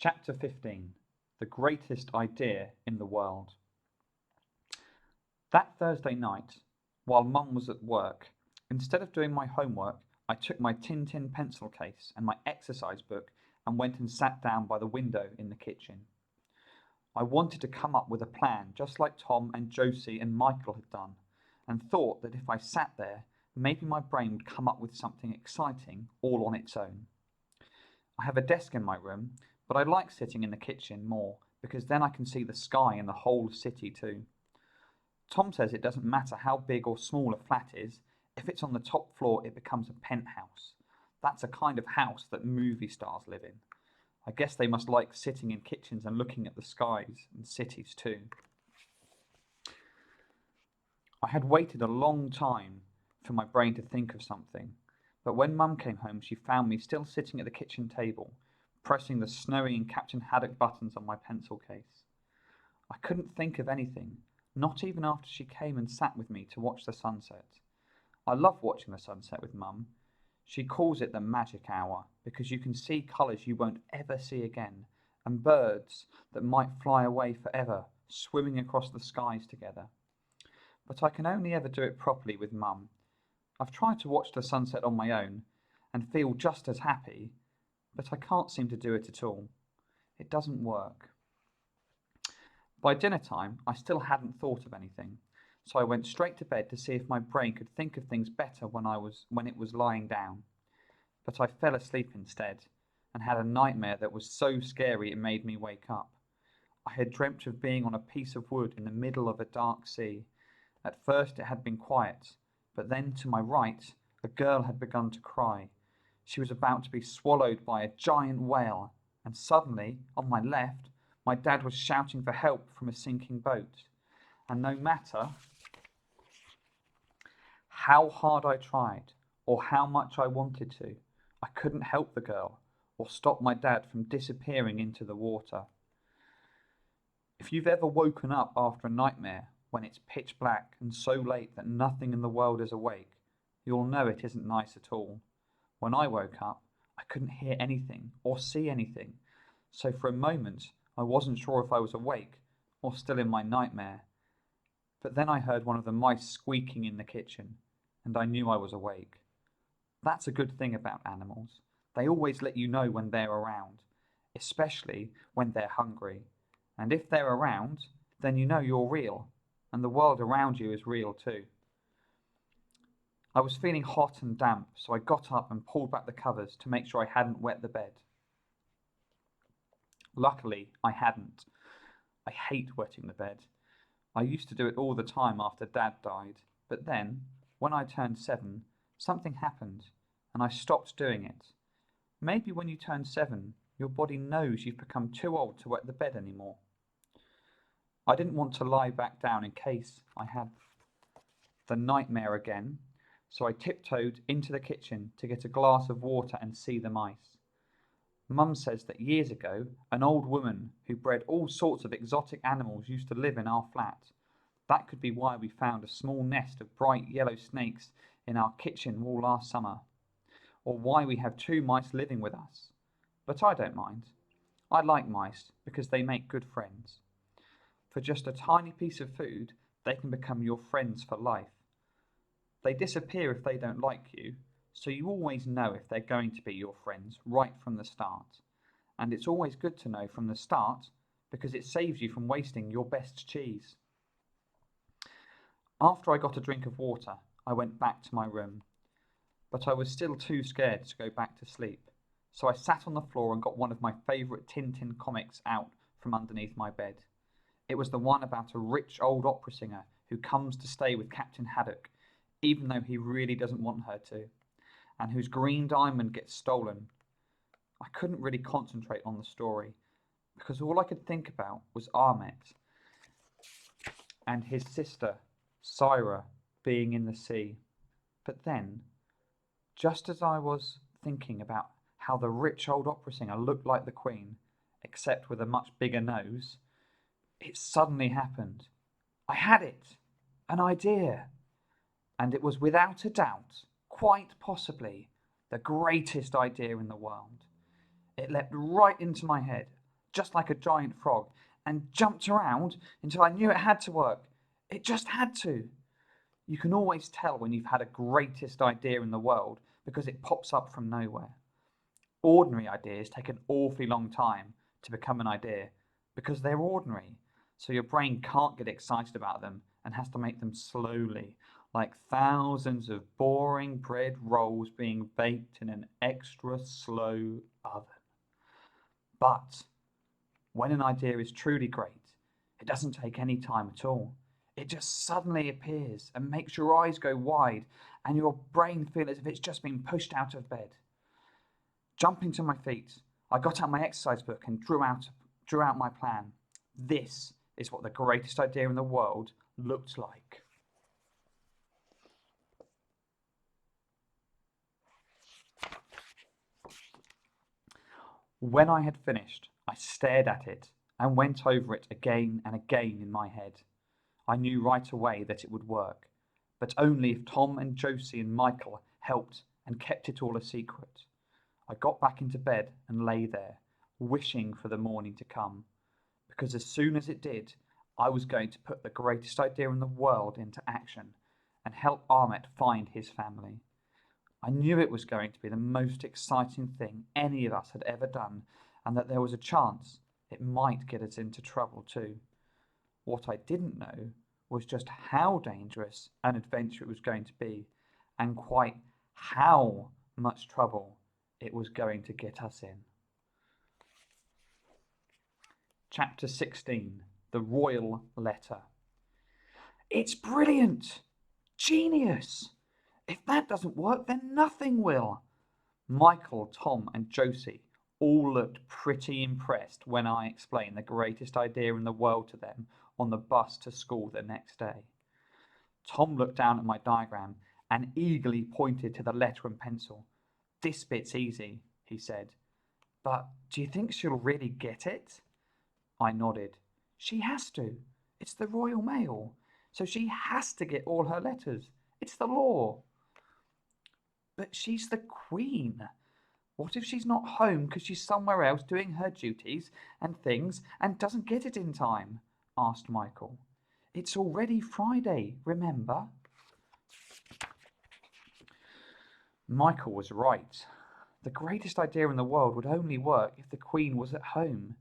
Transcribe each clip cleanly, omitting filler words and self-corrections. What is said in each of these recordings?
Chapter 15. The Greatest Idea in the World. That Thursday night, while Mum was at work, instead of doing my homework, I took my Tintin pencil case and my exercise book and went and sat down by the window in the kitchen. I wanted to come up with a plan just like Tom and Josie and Michael had done, and thought that if I sat there, maybe my brain would come up with something exciting all on its own. I have a desk in my room, but I like sitting in the kitchen more because then I can see the sky and the whole city too. Tom says it doesn't matter how big or small a flat is, if it's on the top floor it becomes a penthouse. That's a kind of house that movie stars live in. I guess they must like sitting in kitchens and looking at the skies and cities too. I had waited a long time for my brain to think of something, but when Mum came home she found me still sitting at the kitchen table, pressing the Snowy and Captain Haddock buttons on my pencil case. I couldn't think of anything, not even after she came and sat with me to watch the sunset. I love watching the sunset with Mum. She calls it the magic hour because you can see colours you won't ever see again, and birds that might fly away forever, swimming across the skies together. But I can only ever do it properly with Mum. I've tried to watch the sunset on my own and feel just as happy, but I can't seem to do it at all. It doesn't work. By dinner time, I still hadn't thought of anything, so I went straight to bed to see if my brain could think of things better when it was lying down. But I fell asleep instead, and had a nightmare that was so scary it made me wake up. I had dreamt of being on a piece of wood in the middle of a dark sea. At first it had been quiet, but then to my right, a girl had begun to cry. She was about to be swallowed by a giant whale, and suddenly, on my left, my dad was shouting for help from a sinking boat. And no matter how hard I tried, or how much I wanted to, I couldn't help the girl, or stop my dad from disappearing into the water. If you've ever woken up after a nightmare, when it's pitch black and so late that nothing in the world is awake, you'll know it isn't nice at all. When I woke up, I couldn't hear anything or see anything, so for a moment I wasn't sure if I was awake or still in my nightmare. But then I heard one of the mice squeaking in the kitchen, and I knew I was awake. That's a good thing about animals. They always let you know when they're around, especially when they're hungry. And if they're around, then you know you're real, and the world around you is real too. I was feeling hot and damp, so I got up and pulled back the covers to make sure I hadn't wet the bed. Luckily, I hadn't. I hate wetting the bed. I used to do it all the time after Dad died, but then, when I turned 7, something happened, and I stopped doing it. Maybe when you turn 7, your body knows you've become too old to wet the bed anymore. I didn't want to lie back down in case I had the nightmare again, so I tiptoed into the kitchen to get a glass of water and see the mice. Mum says that years ago, an old woman who bred all sorts of exotic animals used to live in our flat. That could be why we found a small nest of bright yellow snakes in our kitchen wall last summer, or why we have 2 mice living with us. But I don't mind. I like mice because they make good friends. For just a tiny piece of food, they can become your friends for life. They disappear if they don't like you, so you always know if they're going to be your friends right from the start. And it's always good to know from the start because it saves you from wasting your best cheese. After I got a drink of water, I went back to my room. But I was still too scared to go back to sleep, so I sat on the floor and got one of my favourite Tintin comics out from underneath my bed. It was the one about a rich old opera singer who comes to stay with Captain Haddock, even though he really doesn't want her to, and whose green diamond gets stolen. I couldn't really concentrate on the story, because all I could think about was Ahmet and his sister, Syra, being in the sea. But then, just as I was thinking about how the rich old opera singer looked like the Queen, except with a much bigger nose, it suddenly happened. I had it! An idea! And it was without a doubt, quite possibly, the greatest idea in the world. It leapt right into my head, just like a giant frog, and jumped around until I knew it had to work. It just had to. You can always tell when you've had a greatest idea in the world because it pops up from nowhere. Ordinary ideas take an awfully long time to become an idea because they're ordinary, so your brain can't get excited about them and has to make them slowly, like thousands of boring bread rolls being baked in an extra slow oven. But when an idea is truly great, it doesn't take any time at all. It just suddenly appears and makes your eyes go wide and your brain feel as if it's just been pushed out of bed. Jumping to my feet, I got out my exercise book and drew out my plan. This is what the greatest idea in the world looked like. When I had finished, I stared at it and went over it again and again in my head. I knew right away that it would work, but only if Tom and Josie and Michael helped and kept it all a secret. I got back into bed and lay there, wishing for the morning to come, because as soon as it did, I was going to put the greatest idea in the world into action and help Ahmet find his family. I knew it was going to be the most exciting thing any of us had ever done, and that there was a chance it might get us into trouble too. What I didn't know was just how dangerous an adventure it was going to be, and quite how much trouble it was going to get us in. Chapter 16. The Royal Letter. It's brilliant! Genius! If that doesn't work, then nothing will. Michael, Tom, and Josie all looked pretty impressed when I explained the greatest idea in the world to them on the bus to school the next day. Tom looked down at my diagram and eagerly pointed to the letter and pencil. "This bit's easy," he said. "But do you think she'll really get it?" I nodded. "She has to. It's the Royal Mail, so she has to get all her letters. It's the law." "But she's the Queen. What if she's not home because she's somewhere else doing her duties and things and doesn't get it in time?" asked Michael. "It's already Friday, remember?" Michael was right. The greatest idea in the world would only work if the Queen was at home.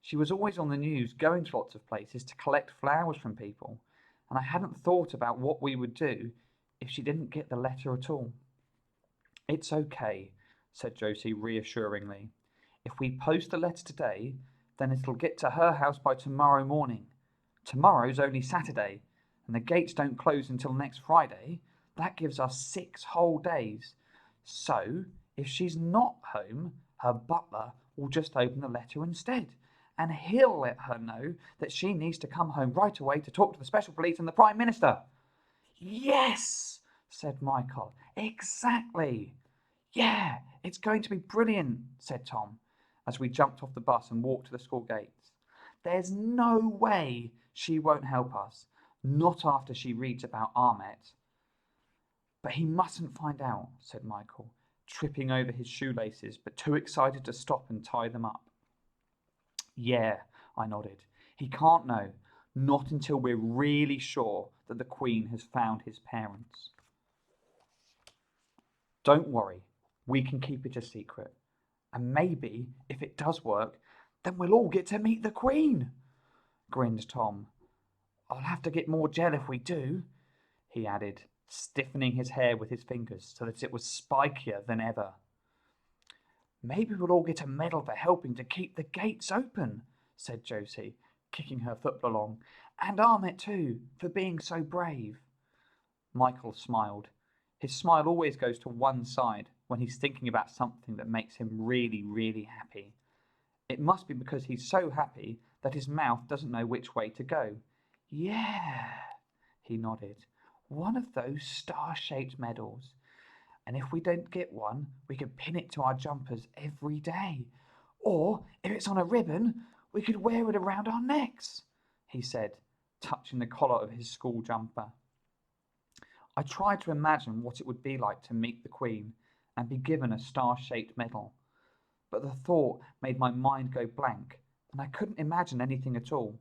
She was always on the news, going to lots of places to collect flowers from people, and I hadn't thought about what we would do if she didn't get the letter at all. "It's okay," said Josie reassuringly. "If we post the letter today, then it'll get to her house by tomorrow morning. Tomorrow's only Saturday, and the gates don't close until next Friday. That gives us 6 whole days. So, if she's not home, her butler will just open the letter instead, and he'll let her know that she needs to come home right away to talk to the special police and the Prime Minister." "Yes," said Michael. "Exactly." "Yeah, it's going to be brilliant," said Tom, as we jumped off the bus and walked to the school gates. "There's no way she won't help us, not after she reads about Ahmet." "But he mustn't find out," said Michael, tripping over his shoelaces, but too excited to stop and tie them up. "Yeah," I nodded. "He can't know, not until we're really sure that the Queen has found his parents." "Don't worry, we can keep it a secret. And maybe, if it does work, then we'll all get to meet the Queen," grinned Tom. "I'll have to get more gel if we do," he added, stiffening his hair with his fingers so that it was spikier than ever. "Maybe we'll all get a medal for helping to keep the gates open," said Josie, kicking her football along. "And Ahmet too, for being so brave." Michael smiled. His smile always goes to one side when he's thinking about something that makes him really, really happy. It must be because he's so happy that his mouth doesn't know which way to go. "Yeah," he nodded. "One of those star-shaped medals. And if we don't get one, we could pin it to our jumpers every day. Or, if it's on a ribbon, we could wear it around our necks," he said, touching the collar of his school jumper. I tried to imagine what it would be like to meet the Queen and be given a star-shaped medal, but the thought made my mind go blank and I couldn't imagine anything at all.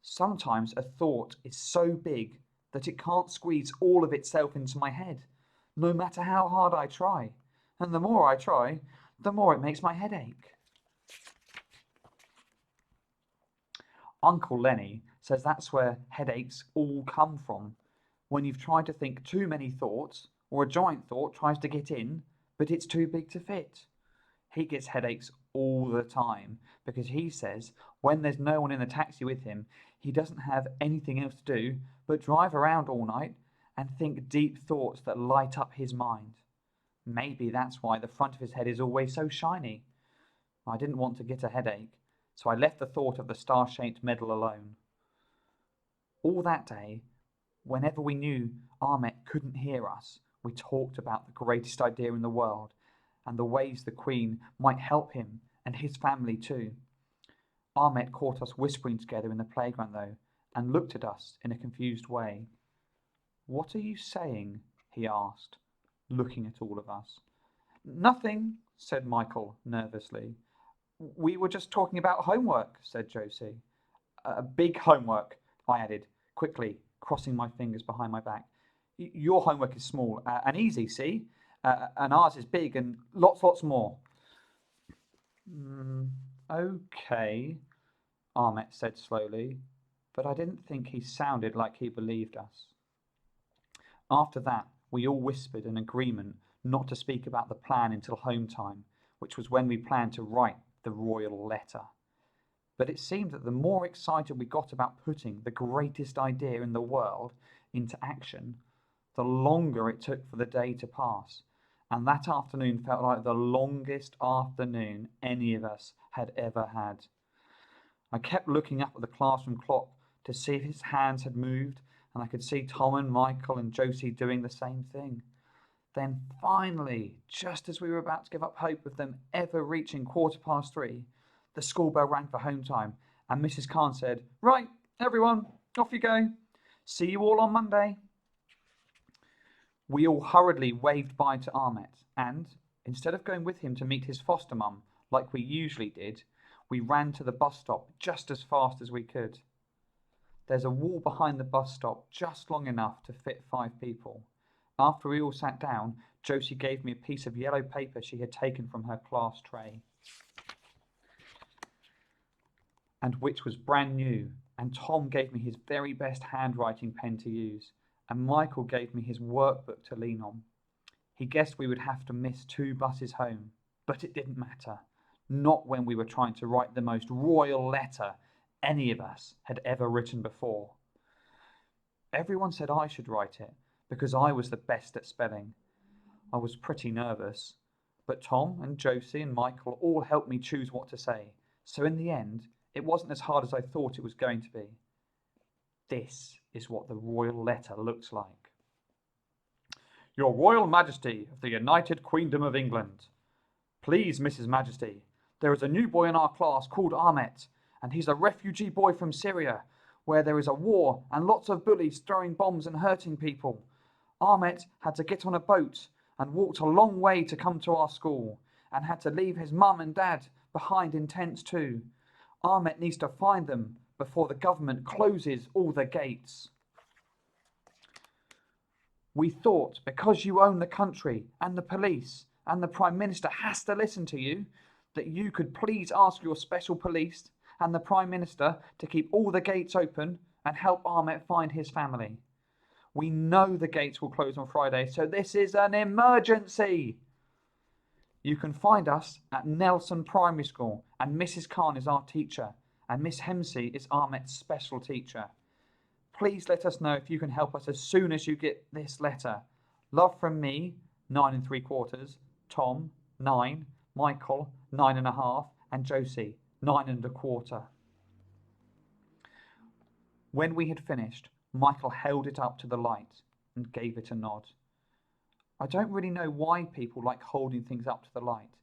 Sometimes a thought is so big that it can't squeeze all of itself into my head, no matter how hard I try. And the more I try, the more it makes my head ache. Uncle Lenny says that's where headaches all come from. When you've tried to think too many thoughts, or a giant thought tries to get in, but it's too big to fit. He gets headaches all the time because he says when there's no one in the taxi with him, he doesn't have anything else to do but drive around all night and think deep thoughts that light up his mind. Maybe that's why the front of his head is always so shiny. I didn't want to get a headache, so I left the thought of the star-shaped medal alone. All that day, whenever we knew Ahmet couldn't hear us, we talked about the greatest idea in the world and the ways the Queen might help him and his family too. Ahmet caught us whispering together in the playground though, and looked at us in a confused way. "What are you saying?" he asked, looking at all of us. "Nothing," said Michael nervously. "We were just talking about homework," said Josie. Big homework," I added, quickly, crossing my fingers behind my back. "Your homework is small and easy, see? And ours is big and lots more." Okay, Ahmet said slowly, but I didn't think he sounded like he believed us. After that, we all whispered an agreement not to speak about the plan until home time, which was when we planned to write the royal letter. But it seemed that the more excited we got about putting the greatest idea in the world into action, the longer it took for the day to pass, and that afternoon felt like the longest afternoon any of us had ever had. I kept looking up at the classroom clock to see if his hands had moved, and I could see Tom and Michael and Josie doing the same thing. Then finally, just as we were about to give up hope of them ever reaching 3:15, the school bell rang for home time, and Mrs. Khan said, "Right, everyone, off you go. See you all on Monday." We all hurriedly waved bye to Ahmet, and, instead of going with him to meet his foster mum, like we usually did, we ran to the bus stop just as fast as we could. There's a wall behind the bus stop just long enough to fit 5 people. After we all sat down, Josie gave me a piece of yellow paper she had taken from her class tray, and which was brand new, and Tom gave me his very best handwriting pen to use, and Michael gave me his workbook to lean on. He guessed we would have to miss 2 buses home, but it didn't matter. Not when we were trying to write the most royal letter any of us had ever written before. Everyone said I should write it, because I was the best at spelling. I was pretty nervous, but Tom and Josie and Michael all helped me choose what to say, so in the end, it wasn't as hard as I thought it was going to be. This is what the royal letter looks like. "Your Royal Majesty of the United Queendom of England. Please, Mrs. Majesty, there is a new boy in our class called Ahmet, and he's a refugee boy from Syria, where there is a war and lots of bullies throwing bombs and hurting people. Ahmet had to get on a boat and walked a long way to come to our school, and had to leave his mum and dad behind in tents too. Ahmet needs to find them before the government closes all the gates. We thought because you own the country and the police and the Prime Minister has to listen to you, that you could please ask your special police and the Prime Minister to keep all the gates open and help Ahmet find his family. We know the gates will close on Friday, so this is an emergency. You can find us at Nelson Primary School, and Mrs. Khan is our teacher, and Miss Hemsey is Ahmet's special teacher. Please let us know if you can help us as soon as you get this letter. Love from me, 9 3/4, Tom, 9, Michael, 9 1/2, and Josie, 9 1/4. When we had finished, Michael held it up to the light and gave it a nod. I don't really know why people like holding things up to the light,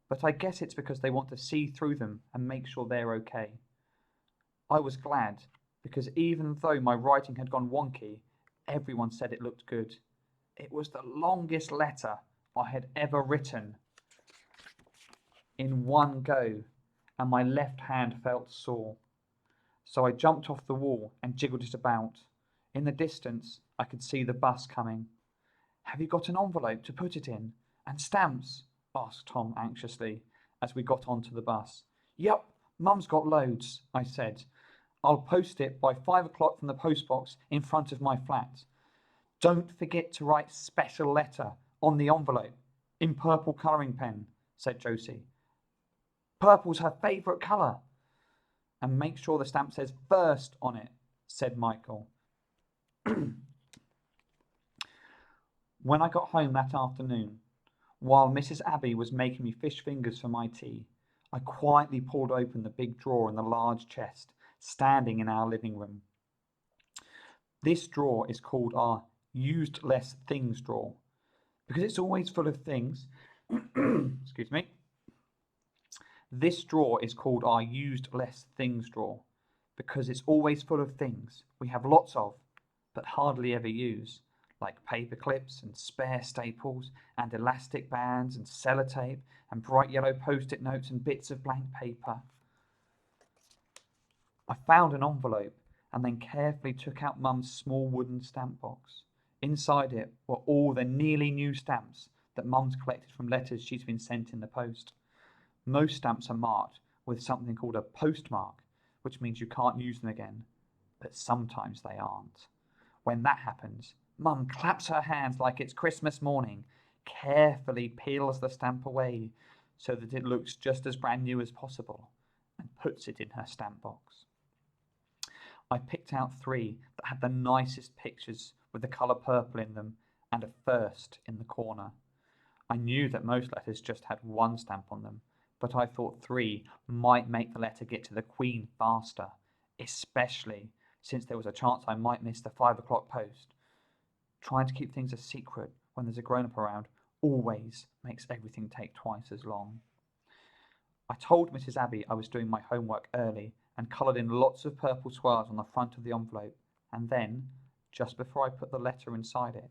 but I guess it's because they want to see through them and make sure they're okay. I was glad, because even though my writing had gone wonky, everyone said it looked good. It was the longest letter I had ever written in one go, and my left hand felt sore. So I jumped off the wall and jiggled it about. In the distance, I could see the bus coming. "Have you got an envelope to put it in? And stamps?" asked Tom anxiously as we got onto the bus. "Yep, Mum's got loads," I said. "I'll post it by 5 o'clock from the postbox in front of my flat. Don't forget to write special letter on the envelope in purple colouring pen," said Josie. "Purple's her favourite colour." "And make sure the stamp says first on it," said Michael. When I got home that afternoon, while Mrs. Abbey was making me fish fingers for my tea, I quietly pulled open the big drawer in the large chest standing in our living room. This drawer is called our used less things drawer because it's always full of things. Excuse me. This drawer is called our used less things drawer because it's always full of things we have lots of but hardly ever use, like paper clips and spare staples and elastic bands and sellotape and bright yellow post-it notes and bits of blank paper. I found an envelope and then carefully took out Mum's small wooden stamp box. Inside it were all the nearly new stamps that Mum's collected from letters she's been sent in the post. Most stamps are marked with something called a postmark, which means you can't use them again, but sometimes they aren't. When that happens, Mum claps her hands like it's Christmas morning, carefully peels the stamp away so that it looks just as brand new as possible, and puts it in her stamp box. I picked out 3 that had the nicest pictures with the colour purple in them and a first in the corner. I knew that most letters just had 1 stamp on them, but I thought 3 might make the letter get to the Queen faster, especially since there was a chance I might miss the 5 o'clock post. Trying to keep things a secret when there's a grown-up around always makes everything take twice as long. I told Mrs. Abbey I was doing my homework early and coloured in lots of purple swirls on the front of the envelope, and then, just before I put the letter inside it,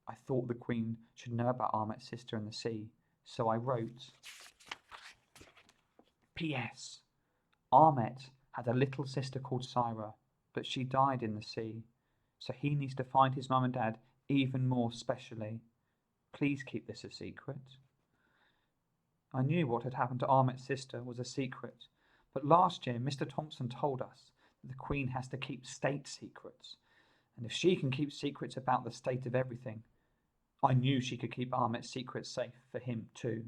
I thought the Queen should know about Ahmet's sister in the sea, so I wrote, "P.S. Ahmet had a little sister called Syra, but she died in the sea, so he needs to find his mum and dad even more specially. Please keep this a secret." I knew what had happened to Ahmet's sister was a secret, but last year Mr. Thompson told us that the Queen has to keep state secrets, and if she can keep secrets about the state of everything, I knew she could keep Ahmet's secret safe for him too.